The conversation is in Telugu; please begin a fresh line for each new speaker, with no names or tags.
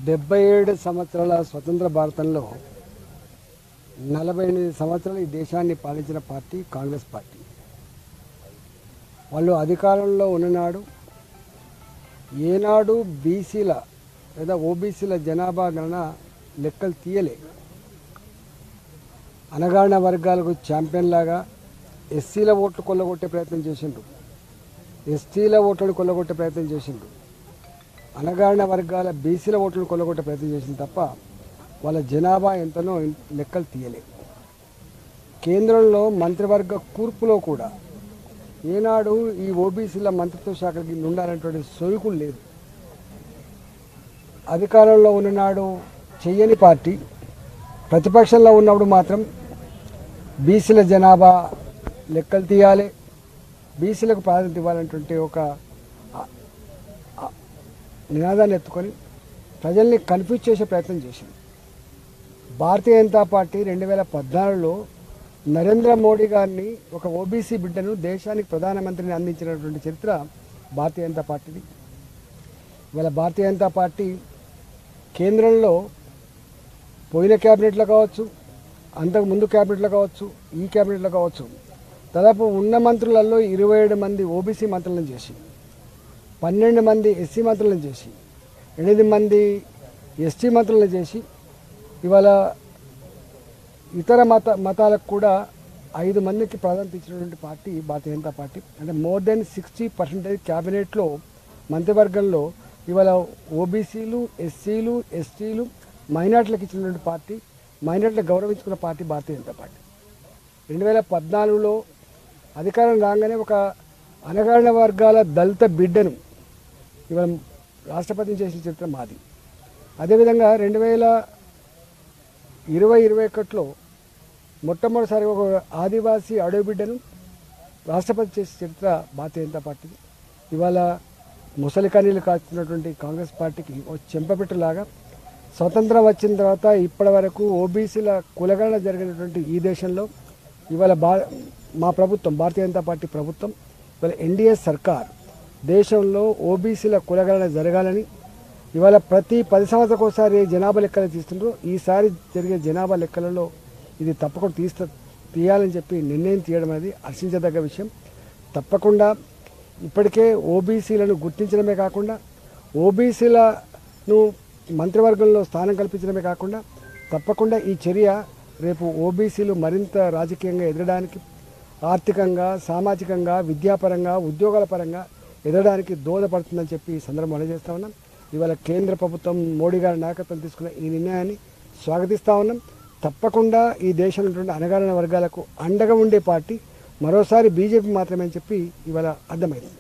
77 సంవత్సరాల స్వతంత్ర భారతంలో 48 సంవత్సరాలు ఈ దేశాన్ని పాలించిన పార్టీ కాంగ్రెస్ పార్టీ. వాళ్ళు అధికారంలో ఉన్ననాడు ఏనాడు బీసీల లేదా ఓబీసీల జనాభా గణన లెక్కలు తీయలే. అనగారిన వర్గాలకు ఛాంపియన్ లాగా ఎస్సీల ఓట్లు కొల్లగొట్టే ప్రయత్నం చేసిండ్రు, ఎస్టీల ఓట్లను కొల్లగొట్టే ప్రయత్నం చేసిండ్రు, అనగారిన వర్గాల బీసీల ఓట్లను కొల్లగొట్టే ప్రయత్నం చేసింది తప్ప వాళ్ళ జనాభా ఎంతనో లెక్కలు తీయలే. కేంద్రంలో మంత్రివర్గ కూర్పులో కూడా ఏనాడు ఈ ఓబీసీల మంత్రిత్వ శాఖకి ఉండాలనేటువంటి సొలుకులు లేదు. అధికారంలో ఉన్ననాడు చెయ్యని పార్టీ ప్రతిపక్షంలో ఉన్నప్పుడు మాత్రం బీసీల జనాభా లెక్కలు తీయాలి, బీసీలకు ప్రాధాన్యత ఇవ్వాలనేటువంటి ఒక నినాదాన్ని ఎత్తుకొని ప్రజల్ని కన్ఫ్యూజ్ చేసే ప్రయత్నం చేసింది. భారతీయ జనతా పార్టీ 2014లో నరేంద్ర మోడీ గారిని ఒక ఓబీసీ బిడ్డను దేశానికి ప్రధానమంత్రిని అందించినటువంటి చరిత్ర భారతీయ జనతా పార్టీది. ఇవాళ భారతీయ జనతా పార్టీ కేంద్రంలో పోయిన క్యాబినెట్లో కావచ్చు, అంతకు ముందు క్యాబినెట్లో కావచ్చు, ఈ క్యాబినెట్లో కావచ్చు, దాదాపు ఉన్న మంత్రులలో 27 మంది ఓబీసీ మంత్రులను చేసి, 12 మంది ఎస్సీ మంత్రులను చేసి, 8 మంది ఎస్టీ మంత్రులను చేసి, ఇవాళ ఇతర మతాలకు కూడా 5 మందికి ప్రాధాన్యత ఇచ్చినటువంటి పార్టీ భారతీయ జనతా పార్టీ. అంటే మోర్ దెన్ 60% క్యాబినెట్లో మంత్రివర్గంలో ఇవాళ ఓబీసీలు, ఎస్సీలు, ఎస్టీలు, మైనార్టీలకు ఇచ్చినటువంటి పార్టీ, మైనార్టీలకు గౌరవించుకున్న పార్టీ భారతీయ జనతా పార్టీ. 2014లో అధికారం రాగానే ఒక అనగారిన వర్గాల దళిత బిడ్డను ఇవాళ రాష్ట్రపతిని చేసిన చరిత్ర మాది. అదేవిధంగా 2020-21లో మొట్టమొదటిసారి ఒక ఆదివాసీ అడవి బిడ్డను రాష్ట్రపతి చేసిన చరిత్ర భారతీయ జనతా పార్టీది. ఇవాళ ముసలి కన్నీళ్ళు కాచుతున్నటువంటి కాంగ్రెస్ పార్టీకి ఒక చెంపపెట్టులాగా స్వతంత్రం వచ్చిన తర్వాత ఇప్పటి వరకు ఓబీసీల కులగణన జరిగినటువంటి ఈ దేశంలో ఇవాళ మా ప్రభుత్వం భారతీయ జనతా పార్టీ ప్రభుత్వం ఇవాళ ఎన్డీఏ సర్కార్ దేశంలో ఓబీసీల కులగణన జరగాలని ఇవాళ ప్రతి 10 సంవత్సరాలకు ఒకసారి జనాభా లెక్కలు తీస్తుండ్రో ఈసారి జరిగే జనాభా లెక్కలలో ఇది తప్పకుండా తీయాలని చెప్పి నిర్ణయం తీయడం అనేది హర్షించదగ్గ విషయం. తప్పకుండా ఇప్పటికే ఓబీసీలను గుర్తించడమే కాకుండా ఓబీసీలను మంత్రివర్గంలో స్థానం కల్పించడమే కాకుండా తప్పకుండా ఈ చర్య రేపు ఓబీసీలు మరింత రాజకీయంగా ఎదగడానికి, ఆర్థికంగా, సామాజికంగా, విద్యాపరంగా, ఉద్యోగాల పరంగా ఎదగడానికి దోహదపడుతుందని చెప్పి ఈ సందర్భంగా అందజేస్తా ఉన్నాం. ఇవాళ కేంద్ర ప్రభుత్వం మోడీ గారి నాయకత్వం తీసుకున్న ఈ నిర్ణయాన్ని స్వాగతిస్తూ ఉన్నాం. తప్పకుండా ఈ దేశంలో ఉన్నటువంటి అణగారిన వర్గాలకు అండగా ఉండే పార్టీ మరోసారి బీజేపీ మాత్రమే అని చెప్పి ఇవాళ అర్థమైంది.